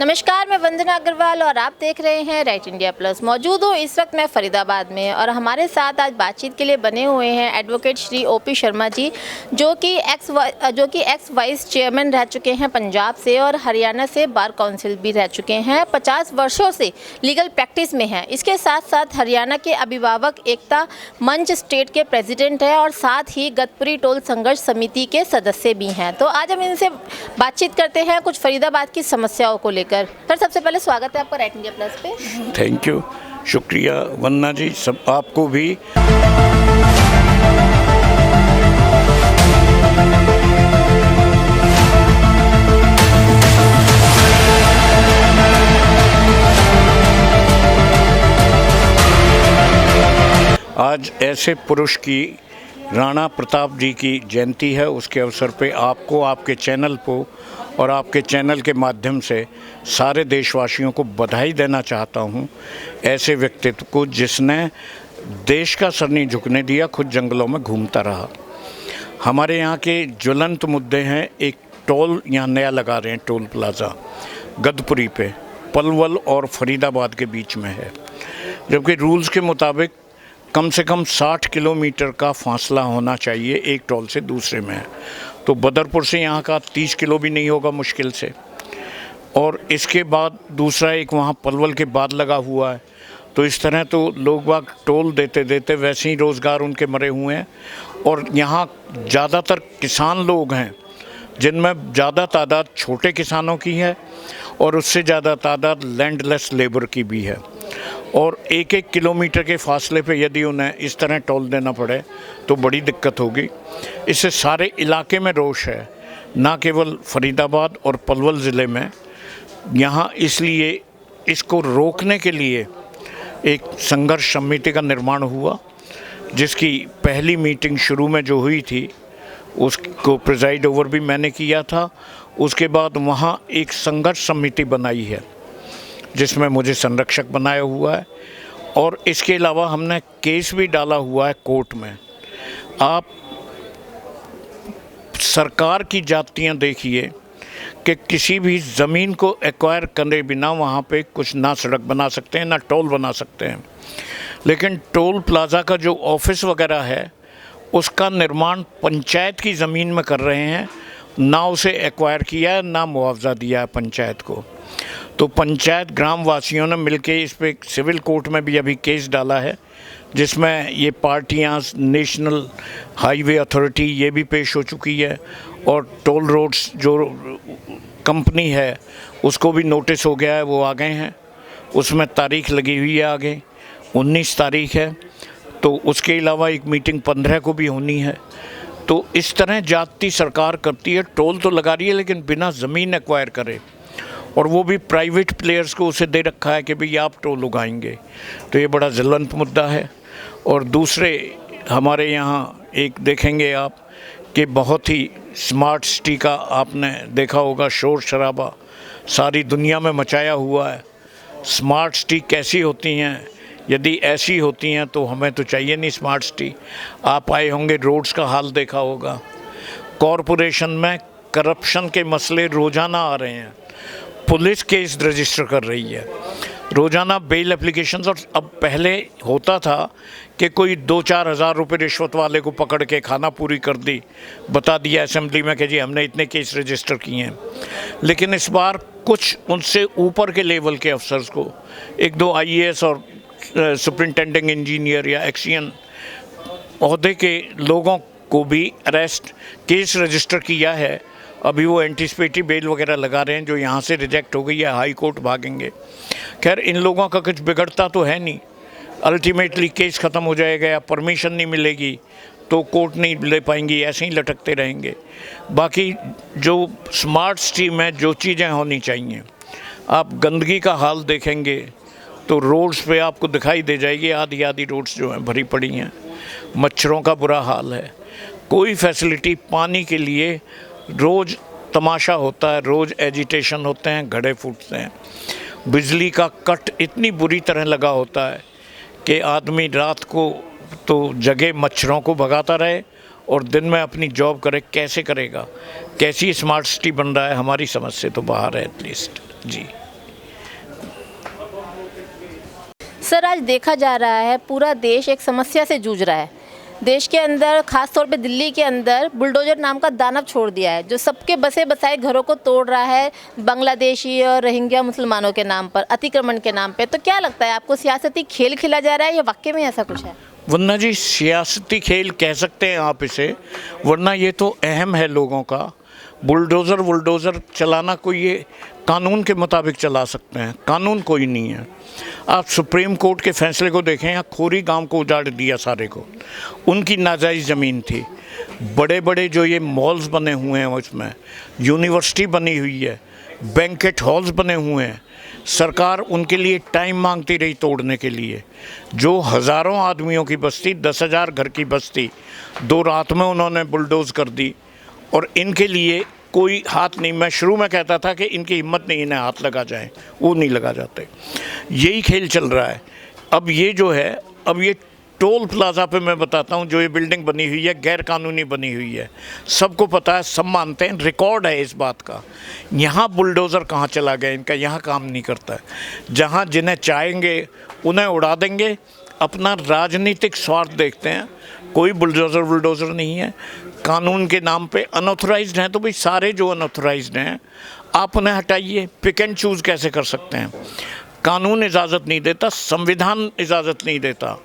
नमस्कार, मैं वंदना अग्रवाल और आप देख रहे हैं राइट इंडिया प्लस। मौजूद हूँ इस वक्त मैं फरीदाबाद में और हमारे साथ आज बातचीत के लिए बने हुए हैं एडवोकेट श्री ओपी शर्मा जी, जो कि एक्स वाइस चेयरमैन रह चुके हैं पंजाब से और हरियाणा से बार काउंसिल भी रह चुके हैं। 50 वर्षों से लीगल प्रैक्टिस में हैं। इसके साथ साथ हरियाणा के अभिभावक एकता मंच स्टेट के प्रेसिडेंट हैं और साथ ही गतपुरी टोल संघर्ष समिति के सदस्य भी हैं। तो आज हम इनसे बातचीत करते हैं कुछ फरीदाबाद की समस्याओं को लेकर। सर, सबसे पहले स्वागत है आपका राइट इंडिया प्लस पे। थैंक यू, शुक्रिया वंदना जी, सब आपको भी। आज ऐसे पुरुष की राणा प्रताप जी की जयंती है। उसके अवसर पे आपको, आपके चैनल को और आपके चैनल के माध्यम से सारे देशवासियों को बधाई देना चाहता हूँ। ऐसे व्यक्तित्व को जिसने देश का सर नहीं झुकने दिया, खुद जंगलों में घूमता रहा। हमारे यहाँ के ज्वलंत मुद्दे हैं। एक टोल यहाँ नया लगा रहे हैं, टोल प्लाज़ा गदपुरी पे, पलवल और फरीदाबाद के बीच में है, जबकि रूल्स के मुताबिक कम से कम 60 किलोमीटर का फासला होना चाहिए एक टोल से दूसरे में। तो बदरपुर से यहाँ का 30 किलो भी नहीं होगा मुश्किल से। और इसके बाद दूसरा एक वहाँ पलवल के बाद लगा हुआ है। तो इस तरह तो लोग बाग टोल देते देते वैसे ही रोज़गार उनके मरे हुए हैं। और यहाँ ज़्यादातर किसान लोग हैं, जिनमें ज़्यादा तादाद छोटे किसानों की है और उससे ज़्यादा तादाद लैंडलेस लेबर की भी है। और एक एक किलोमीटर के फासले पे यदि उन्हें इस तरह टोल देना पड़े तो बड़ी दिक्कत होगी। इससे सारे इलाके में रोष है, ना केवल फरीदाबाद और पलवल ज़िले में। यहाँ इसलिए इसको रोकने के लिए एक संघर्ष समिति का निर्माण हुआ, जिसकी पहली मीटिंग शुरू में जो हुई थी उसको प्रिजाइड ओवर भी मैंने किया था। उसके बाद वहाँ एक संघर्ष समिति बनाई है जिसमें मुझे संरक्षक बनाया हुआ है। और इसके अलावा हमने केस भी डाला हुआ है कोर्ट में। आप सरकार की जातियाँ देखिए कि किसी भी ज़मीन को एक्वायर करे बिना वहाँ पे कुछ ना सड़क बना सकते हैं ना टोल बना सकते हैं। लेकिन टोल प्लाज़ा का जो ऑफिस वगैरह है उसका निर्माण पंचायत की ज़मीन में कर रहे हैं, ना उसे एक्वायर किया है ना मुआवजा दिया है पंचायत को। तो पंचायत ग्राम वासियों ने मिलके इस पे सिविल कोर्ट में भी अभी केस डाला है, जिसमें ये पार्टियां, नेशनल हाईवे अथॉरिटी ये भी पेश हो चुकी है और टोल रोड्स जो कंपनी है उसको भी नोटिस हो गया है, वो आ गए हैं। उसमें तारीख लगी हुई है, आगे 19 तारीख है। तो उसके अलावा एक मीटिंग 15 को भी होनी है। तो इस तरह जाती सरकार करती है, टोल तो लगा रही है लेकिन बिना ज़मीन एक्वायर करे, और वो भी प्राइवेट प्लेयर्स को उसे दे रखा है कि भाई आप टोल उगाएंगे। तो ये बड़ा ज्वलंत मुद्दा है। और दूसरे हमारे यहाँ एक देखेंगे आप कि बहुत ही स्मार्ट सिटी का आपने देखा होगा, शोर शराबा सारी दुनिया में मचाया हुआ है। स्मार्ट सिटी कैसी होती हैं? यदि ऐसी होती हैं तो हमें तो चाहिए नहीं स्मार्ट सिटी। आप आए होंगे, रोड्स का हाल देखा होगा। कॉरपोरेशन में करप्शन के मसले रोज़ाना आ रहे हैं। पुलिस केस रजिस्टर कर रही है रोज़ाना, बेल एप्लीकेशंस। और अब पहले होता था कि कोई 2-4 हज़ार रुपये रिश्वत वाले को पकड़ के खाना पूरी कर दी, बता दिया असेंबली में कि जी हमने इतने केस रजिस्टर किए हैं। लेकिन इस बार कुछ उनसे ऊपर के लेवल के अफसर्स को, 1-2 IAS और सुपरिटेंडिंग इंजीनियर या एक्शियन ओहदे के लोगों को भी अरेस्ट, केस रजिस्टर किया है। अभी वो एंटिसिपेटरी बेल वगैरह लगा रहे हैं, जो यहाँ से रिजेक्ट हो गई है, हाई कोर्ट भागेंगे। खैर, इन लोगों का कुछ बिगड़ता तो है नहीं। अल्टीमेटली केस ख़त्म हो जाएगा या परमिशन नहीं मिलेगी तो कोर्ट नहीं ले पाएंगी, ऐसे ही लटकते रहेंगे। बाकी जो स्मार्ट सिटी में जो चीज़ें होनी चाहिए, आप गंदगी का हाल देखेंगे तो रोड्स पे आपको दिखाई दे जाएगी, आधी आधी रोड्स जो हैं भरी पड़ी हैं। मच्छरों का बुरा हाल है। कोई फैसिलिटी पानी के लिए, रोज़ तमाशा होता है, रोज़ एजिटेशन होते हैं, घड़े फूटते हैं। बिजली का कट इतनी बुरी तरह लगा होता है कि आदमी रात को तो जगह मच्छरों को भगाता रहे और दिन में अपनी जॉब करे। कैसे करेगा? कैसी स्मार्ट सिटी बन रहा है, हमारी समझ से तो बाहर है एटलीस्ट। जी सर, आज देखा जा रहा है पूरा देश एक समस्या से जूझ रहा है। देश के अंदर, खास तौर पे दिल्ली के अंदर, बुलडोजर नाम का दानव छोड़ दिया है जो सबके बसे बसाए घरों को तोड़ रहा है, बांग्लादेशी और रोहिंग्या मुसलमानों के नाम पर, अतिक्रमण के नाम पे। तो क्या लगता है आपको, सियासती खेल खेला जा रहा है या वाकई में ऐसा कुछ है? वरना जी सियासती खेल कह सकते हैं आप इसे, वरना ये तो अहम है लोगों का। बुलडोज़र चलाना कोई ये कानून के मुताबिक चला सकते हैं, कानून कोई नहीं है। आप सुप्रीम कोर्ट के फैसले को देखें, यहाँ खोरी गांव को उजाड़ दिया सारे को, उनकी नाजायज़ ज़मीन थी। बड़े बड़े जो ये मॉल्स बने हुए हैं उसमें यूनिवर्सिटी बनी हुई है, बैंकेट हॉल्स बने हुए हैं, सरकार उनके लिए टाइम मांगती रही तोड़ने के लिए। जो हज़ारों आदमियों की बस्ती, 10,000 घर की बस्ती 2 रात में उन्होंने बुलडोज़ कर दी, और इनके लिए कोई हाथ नहीं। मैं शुरू में कहता था कि इनकी हिम्मत नहीं इन्हें हाथ लगा जाए, वो नहीं लगा जाते। यही खेल चल रहा है। अब ये जो है, अब ये टोल प्लाज़ा पे मैं बताता हूँ, जो ये बिल्डिंग बनी हुई है गैर कानूनी बनी हुई है, सबको पता है, सब मानते हैं, रिकॉर्ड है इस बात का। यहाँ बुलडोज़र कहाँ चला गया इनका, यहाँ काम नहीं करता है। जहाँ जिन्हें चाहेंगे उन्हें उड़ा देंगे, अपना राजनीतिक स्वार्थ देखते हैं। कोई बुलडोज़र नहीं है। कानून के नाम पे अनऑथराइज्ड हैं, तो भाई सारे जो अनऑथराइज्ड हैं आप उन्हें हटाइए। पिक एंड चूज़ कैसे कर सकते हैं? कानून इजाज़त नहीं देता, संविधान इजाज़त नहीं देता।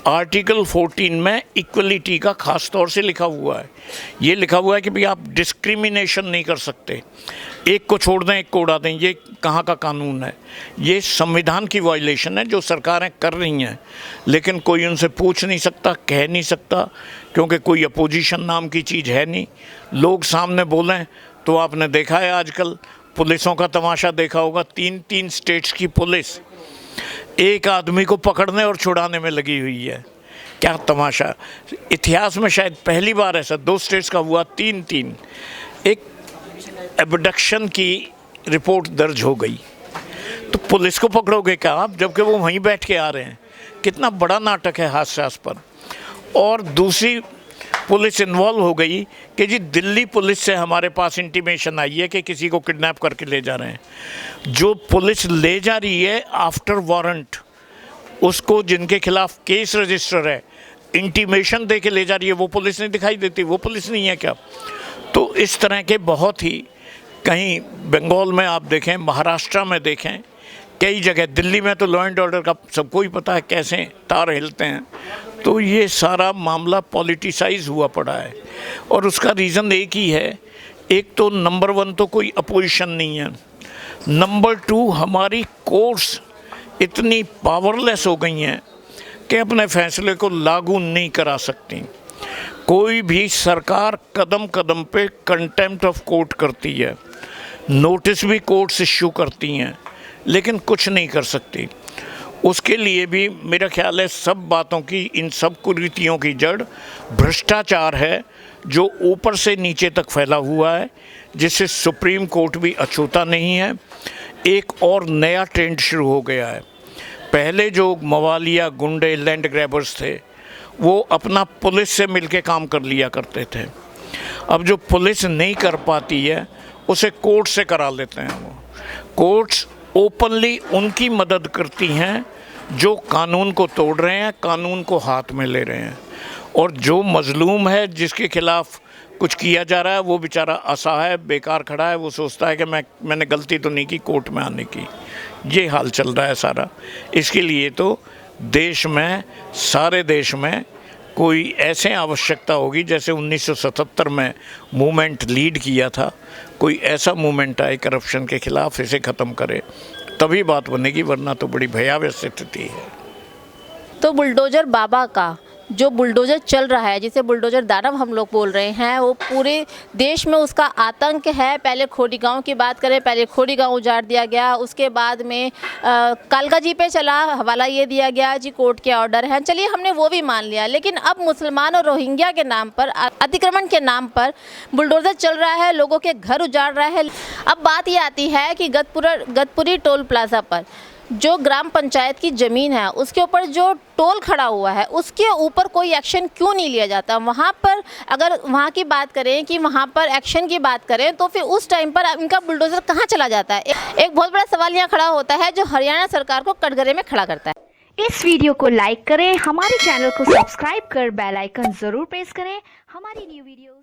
आर्टिकल 14 में इक्वलिटी का खास तौर से लिखा हुआ है। ये लिखा हुआ है कि भाई आप डिस्क्रिमिनेशन नहीं कर सकते, एक को छोड़ दें एक को उड़ा दें। ये कहाँ का कानून है? ये संविधान की वायलेशन है जो सरकारें कर रही हैं, लेकिन कोई उनसे पूछ नहीं सकता, कह नहीं सकता, क्योंकि कोई अपोजिशन नाम की चीज़ है नहीं। लोग सामने बोलें तो आपने देखा है आजकल पुलिसों का तमाशा देखा होगा। 3 स्टेट्स की पुलिस एक आदमी को पकड़ने और छुड़ाने में लगी हुई है। क्या तमाशा! इतिहास में शायद पहली बार ऐसा 2 स्टेट्स का हुआ। 3 एक एबडक्शन की रिपोर्ट दर्ज हो गई, तो पुलिस को पकड़ोगे क्या आप, जबकि वो वहीं बैठ के आ रहे हैं? कितना बड़ा नाटक है हास्यास्पद। और दूसरी पुलिस इन्वॉल्व हो गई कि जी दिल्ली पुलिस से हमारे पास इंटीमेशन आई है कि किसी को किडनैप करके ले जा रहे हैं। जो पुलिस ले जा रही है आफ्टर वारंट, उसको जिनके खिलाफ केस रजिस्टर है, इंटीमेशन दे के ले जा रही है, वो पुलिस नहीं दिखाई देती? वो पुलिस नहीं है क्या? तो इस तरह के बहुत ही, कहीं बंगाल में आप देखें, महाराष्ट्र में देखें, कई जगह, दिल्ली में तो लॉ एंड ऑर्डर का सबको ही पता है कैसे तार हिलते हैं। तो ये सारा मामला पॉलिटिसाइज हुआ पड़ा है, और उसका रीज़न एक ही है। एक तो नंबर 1 तो कोई अपोजिशन नहीं है, नंबर 2 हमारी कोर्ट्स इतनी पावरलेस हो गई हैं कि अपने फैसले को लागू नहीं करा सकती। कोई भी सरकार कदम कदम पे कंटेम्प्ट ऑफ कोर्ट करती है, नोटिस भी कोर्ट्स इश्यू करती हैं, लेकिन कुछ नहीं कर सकती। उसके लिए भी मेरा ख्याल है सब बातों की, इन सब कुरीतियों की जड़ भ्रष्टाचार है, जो ऊपर से नीचे तक फैला हुआ है, जिससे सुप्रीम कोर्ट भी अछूता नहीं है। एक और नया ट्रेंड शुरू हो गया है। पहले जो मवालिया, गुंडे, लैंड ग्रैबर्स थे, वो अपना पुलिस से मिलके काम कर लिया करते थे। अब जो पुलिस नहीं कर पाती है, उसे कोर्ट से करा लेते हैं। वो कोर्ट्स ओपनली उनकी मदद करती हैं जो कानून को तोड़ रहे हैं, कानून को हाथ में ले रहे हैं। और जो मजलूम है, जिसके खिलाफ कुछ किया जा रहा है, वो बेचारा असहाय बेकार खड़ा है। वो सोचता है कि मैंने गलती तो नहीं की कोर्ट में आने की। ये हाल चल रहा है सारा। इसके लिए तो देश में, सारे देश में कोई ऐसे आवश्यकता होगी, जैसे 1977 में मूवमेंट लीड किया था, कोई ऐसा मूवमेंट आए करप्शन के खिलाफ, इसे ख़त्म करे, तभी बात बनेगी, वरना तो बड़ी भयावह स्थिति है। तो बुलडोजर बाबा का जो बुलडोजर चल रहा है, जिसे बुलडोजर दानव हम लोग बोल रहे हैं, वो पूरे देश में उसका आतंक है। पहले खोड़ी गांव की बात करें, पहले खोड़ी गांव उजाड़ दिया गया, उसके बाद में कालका जी पे चला, हवाला ये दिया गया जी कोर्ट के ऑर्डर हैं, चलिए हमने वो भी मान लिया। लेकिन अब मुसलमान और रोहिंग्या के नाम पर, अतिक्रमण के नाम पर बुलडोजर चल रहा है, लोगों के घर उजाड़ रहा है। अब बात ये आती है कि गतपुरी टोल प्लाजा पर जो ग्राम पंचायत की ज़मीन है, उसके ऊपर जो टोल खड़ा हुआ है, उसके ऊपर कोई एक्शन क्यों नहीं लिया जाता? वहाँ पर अगर वहाँ की बात करें, कि वहाँ पर एक्शन की बात करें, तो फिर उस टाइम पर इनका बुलडोज़र कहाँ चला जाता है? एक बहुत बड़ा सवाल यहाँ खड़ा होता है, जो हरियाणा सरकार को कटघरे में खड़ा करता है। इस वीडियो को लाइक करें, हमारे चैनल को सब्सक्राइब कर बेल आइकन जरूर प्रेस करें हमारी न्यू वीडियोस